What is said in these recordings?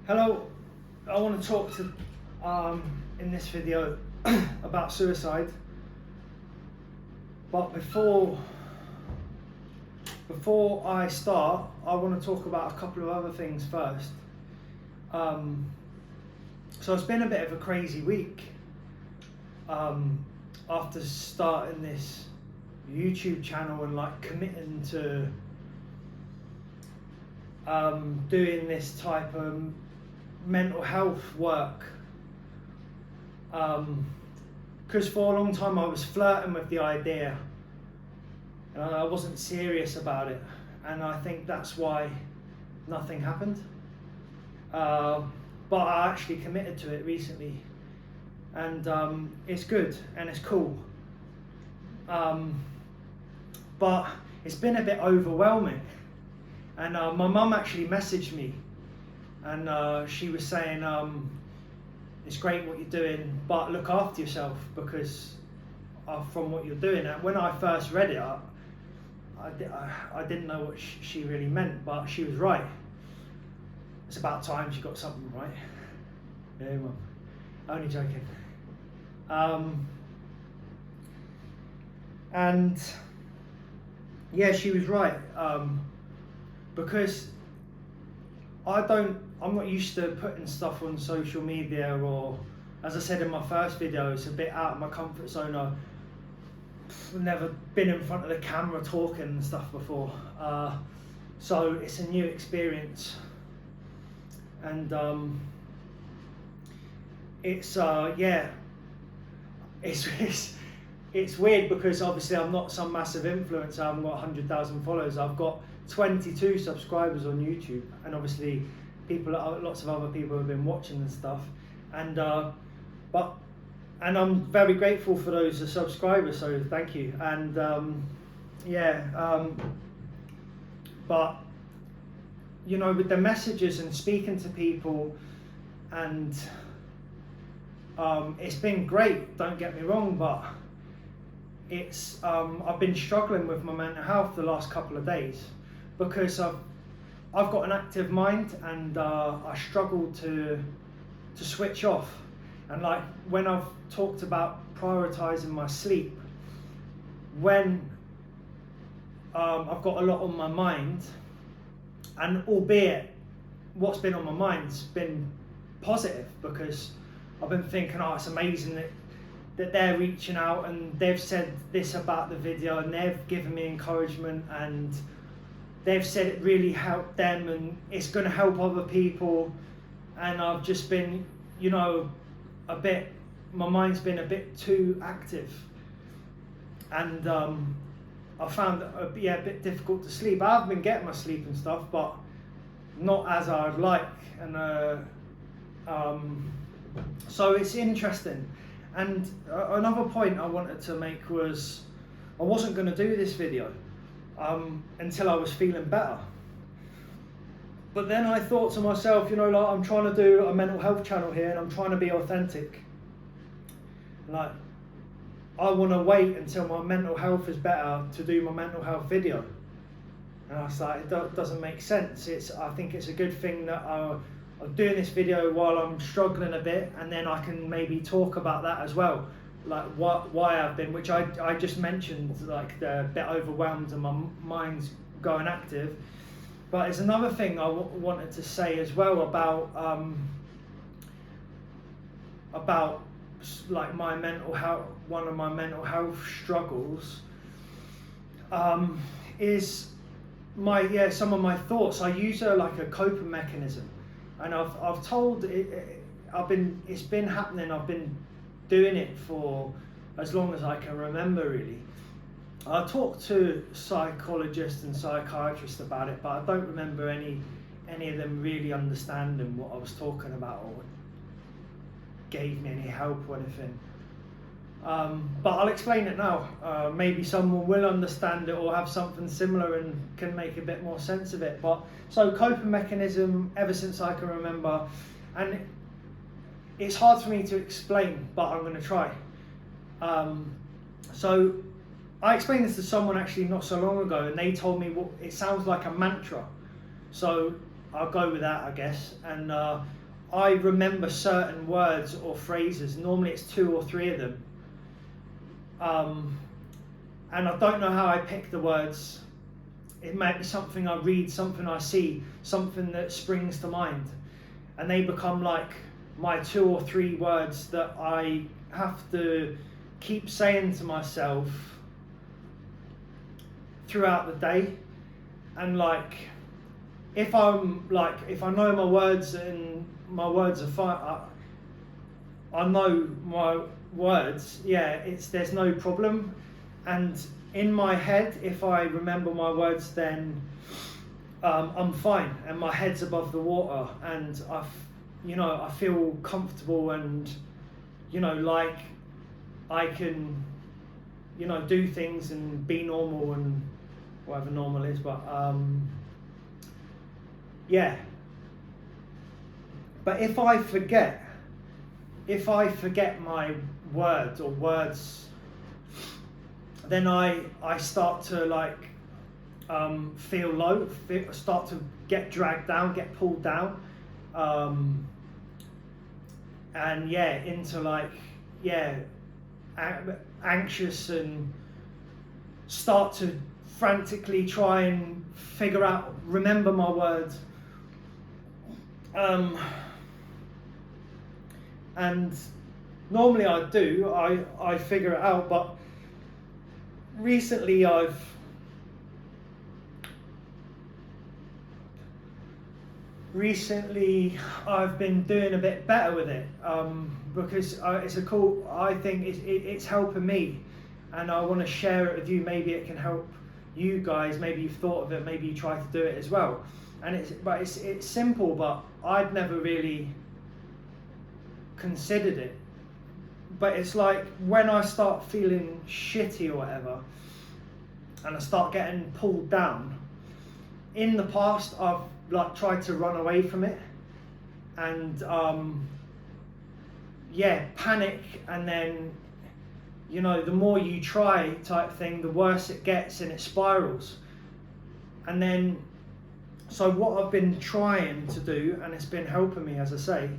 Hello, I want to talk to in this video about suicide, but before I start, I want to talk about a couple of other things first. So it's been a bit of a crazy week after starting this YouTube channel and like committing to doing this type of mental health work, because for a long time I was flirting with the idea and I wasn't serious about it, and I think that's why nothing happened, but I actually committed to it recently, and it's good and it's cool, but it's been a bit overwhelming. And my mum actually messaged me, and she was saying, it's great what you're doing, but look after yourself, because from what you're doing. And when I first read it, I didn't know what she really meant, but she was right. It's about time she got something right. Yeah, Mum. Only joking. And yeah, she was right. Because I'm not used to putting stuff on social media, or as I said in my first video, it's a bit out of my comfort zone. I've never been in front of the camera talking and stuff before, so it's a new experience, and it's it's weird because obviously I'm not some massive influencer. I haven't got 100,000 followers. I've got 22 subscribers on YouTube, and obviously lots of other people have been watching and stuff, and I'm very grateful for those subscribers, so thank you. And but you know, with the messages and speaking to people, and it's been great, don't get me wrong, but it's I've been struggling with my mental health the last couple of days, because I've got an active mind, and I struggle to switch off. And like when I've talked about prioritizing my sleep, when I've got a lot on my mind, and albeit what's been on my mind's been positive, because I've been thinking, oh, it's amazing that they're reaching out and they've said this about the video, and they've given me encouragement, and they've said it really helped them and it's going to help other people. And I've just been, you know, my mind's been a bit too active, and I found it a bit difficult to sleep. I've been getting my sleep and stuff, but not as I'd like, and so it's interesting. And another point I wanted to make was I wasn't going to do this video until I was feeling better. But then I thought to myself, you know, like, I'm trying to do a mental health channel here, and I'm trying to be authentic. Like, I want to wait until my mental health is better to do my mental health video. And I was like, it doesn't make sense. I think it's a good thing that I'm doing this video while I'm struggling a bit, and then I can maybe talk about that as well, like why I've been, which I just mentioned, like the bit overwhelmed and my mind's going active. But there's another thing I wanted to say as well about like my mental health. One of my mental health struggles is some of my thoughts. I use like a coping mechanism, and I've told it, it's been happening. I've been doing it for as long as I can remember, really. I talked to psychologists and psychiatrists about it, but I don't remember any of them really understanding what I was talking about, or gave me any help or anything. But I'll explain it now. Maybe someone will understand it or have something similar and can make a bit more sense of it. But so coping mechanism ever since I can remember, and it's hard for me to explain, but I'm going to try. So I explained this to someone actually not so long ago, and they told me it sounds like a mantra. So I'll go with that, I guess. And I remember certain words or phrases. Normally it's 2 or 3 of them. And I don't know how I pick the words. It might be something I read, something I see, something that springs to mind. And they become like my 2 or 3 words that I have to keep saying to myself throughout the day. And like, if I know my words and my words are fine, I know my words, there's no problem. And in my head, if I remember my words, then I'm fine, and my head's above the water, and I feel comfortable, and like I can do things and be normal and whatever normal is. But but if I forget my words, then I start to feel low, start to get dragged down, get pulled down, and into anxious, and start to frantically try and remember my words. And normally I figure it out, but recently I've been doing a bit better with it, because I think it's helping me, and I want to share it with you. Maybe it can help you guys. Maybe you've thought of it, maybe you try to do it as well. And it's simple, but I'd never really considered it. But it's like when I start feeling shitty or whatever, and I start getting pulled down, in the past I've tried to run away from it, and panic, and then the more you try type thing, the worse it gets, and it spirals. And then so what I've been trying to do, and it's been helping me, as I say,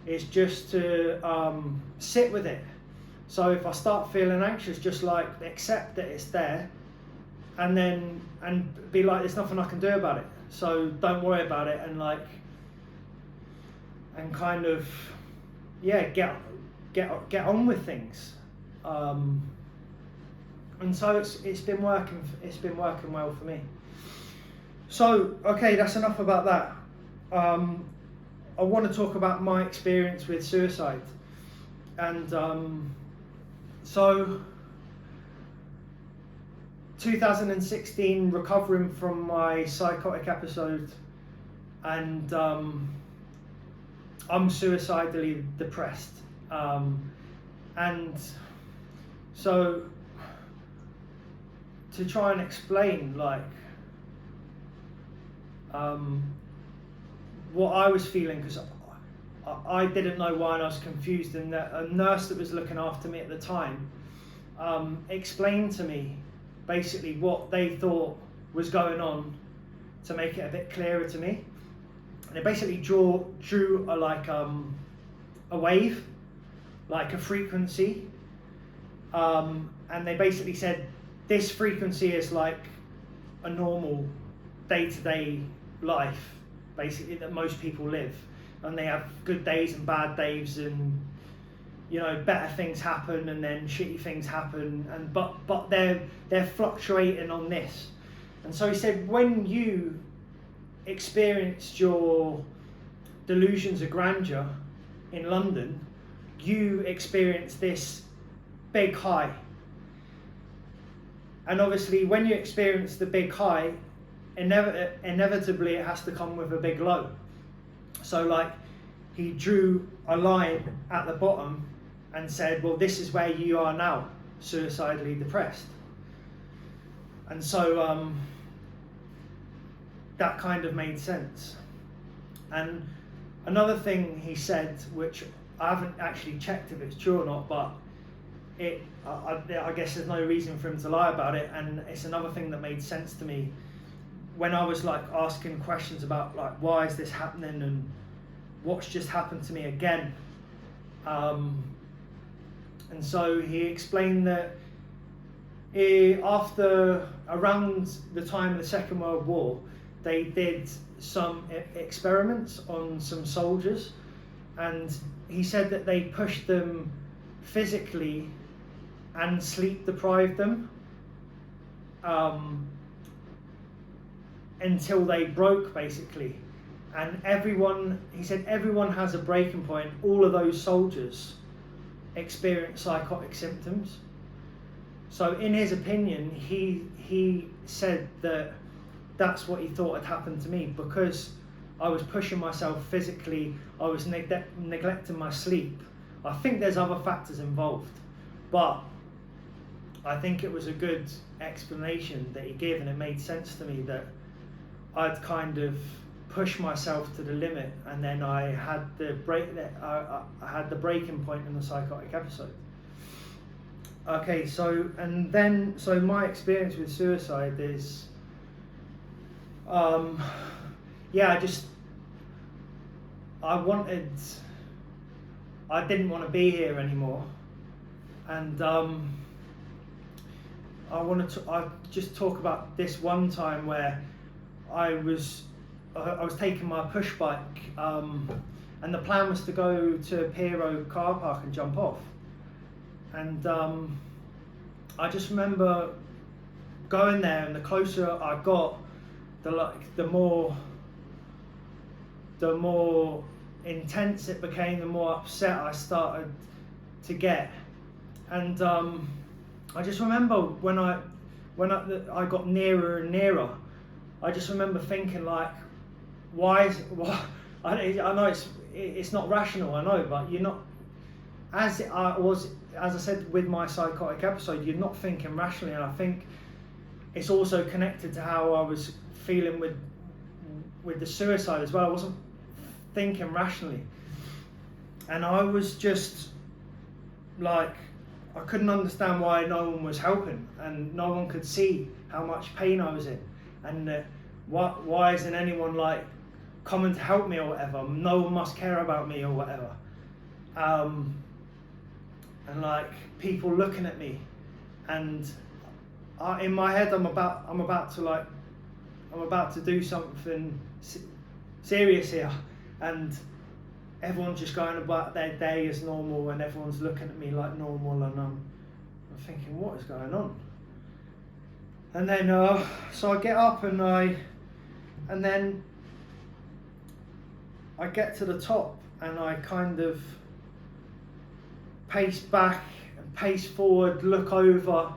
is just to sit with it. So if I start feeling anxious, just accept that it's there, and be like, there's nothing I can do about it, so don't worry about it, and kind of get on with things. And so it's been working well for me. So okay, that's enough about that. I want to talk about my experience with suicide. And so 2016, recovering from my psychotic episode, and I'm suicidally depressed. And so to try and explain what I was feeling, because I didn't know why, and I was confused, and a nurse that was looking after me at the time explained to me basically what they thought was going on to make it a bit clearer to me. And they basically drew a wave, like a frequency, and they basically said this frequency is like a normal day-to-day life, basically, that most people live, and they have good days and bad days, and better things happen, and then shitty things happen, and but they're fluctuating on this. And so he said, when you experienced your delusions of grandeur in London, you experienced this big high, and obviously when you experience the big high, inevitably it has to come with a big low. So he drew a line at the bottom and said, well, this is where you are now, suicidally depressed. And so that kind of made sense. And another thing he said, which I haven't actually checked if it's true or not, but I guess there's no reason for him to lie about it, and it's another thing that made sense to me, when I was like asking questions about like why is this happening and what's just happened to me again, and so he explained that after around the time of the Second World War, they did some experiments on some soldiers, and he said that they pushed them physically and sleep deprived them until they broke, basically. And he said everyone has a breaking point. All of those soldiers experience psychotic symptoms. So in his opinion, he said that that's what he thought had happened to me, because I was pushing myself physically, I was neglecting my sleep. I think there's other factors involved, but I think it was a good explanation that he gave, and it made sense to me that I'd kind of pushed myself to the limit, and then I had the breaking point in the psychotic episode. Okay, so my experience with suicide is, I didn't want to be here anymore, and I just talk about this one time where I was taking my push bike, and the plan was to go to Piero car park and jump off. And I just remember going there, and the closer I got, the more intense it became, the more upset I started to get. And I just remember when I got nearer and nearer, I just remember thinking like, why? I know it's not rational, I know, but you're not. As I said with my psychotic episode, you're not thinking rationally, and I think it's also connected to how I was feeling with the suicide as well. I wasn't thinking rationally, and I was just like, I couldn't understand why no one was helping, and no one could see how much pain I was in, and why isn't anyone like coming to help me or whatever? No one must care about me or whatever. And like people looking at me, and in my head I'm about to do something serious here, and everyone's just going about their day as normal, and everyone's looking at me like normal, and I'm thinking, what is going on? And then so I get up, and then I get to the top, and I kind of pace back and pace forward, look over,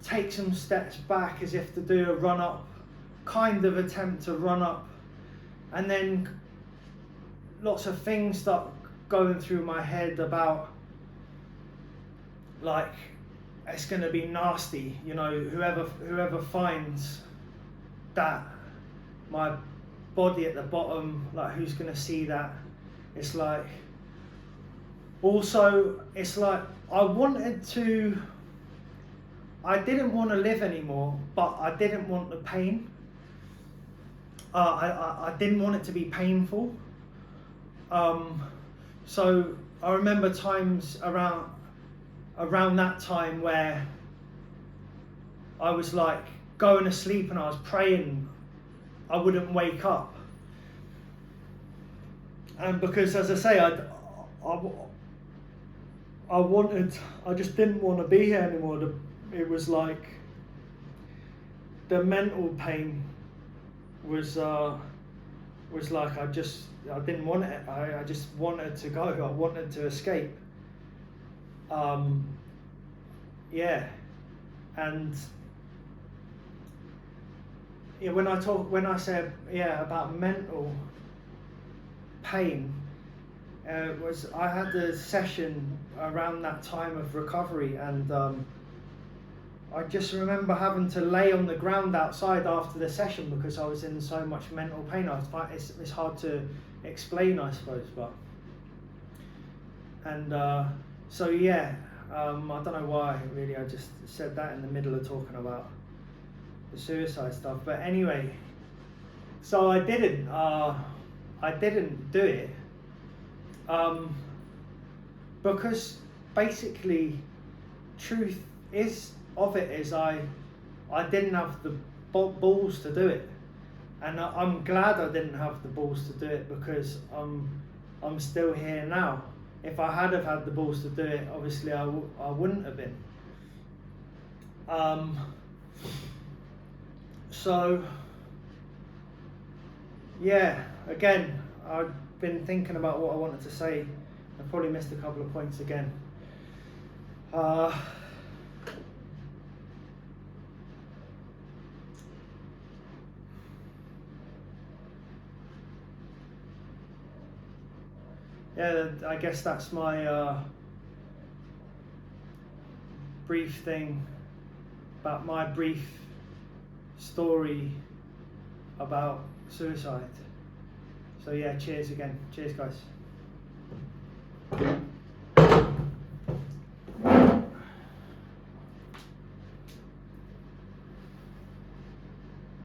take some steps back as if to do a run up, kind of attempt to run up, and then lots of things start going through my head about like, it's going to be nasty, you know, whoever finds that my body at the bottom, like who's going to see that? It's like, also it's like I didn't want to live anymore, but I didn't want the pain. I didn't want it to be painful. So I remember times around that time where I was like going to sleep, and I was praying I wouldn't wake up. And because, as I say, I just didn't want to be here anymore. It was like the mental pain was like I didn't want it. I just wanted to go. I wanted to escape. And yeah, when I say about mental pain, I had a session around that time of recovery, and I just remember having to lay on the ground outside after the session because I was in so much mental pain. It's hard to explain, I suppose, but and so yeah, I don't know why really I just said that in the middle of talking about the suicide stuff, but anyway, So I didn't do it, because basically truth of it is I didn't have the balls to do it, and I'm glad I didn't have the balls to do it, because I'm still here now. If I had have had the balls to do it, obviously I wouldn't have been. So yeah, again, I've been thinking about what I wanted to say. I probably missed a couple of points again. Yeah, I guess that's my brief thing about my brief story about suicide. So yeah, cheers again. Cheers, guys.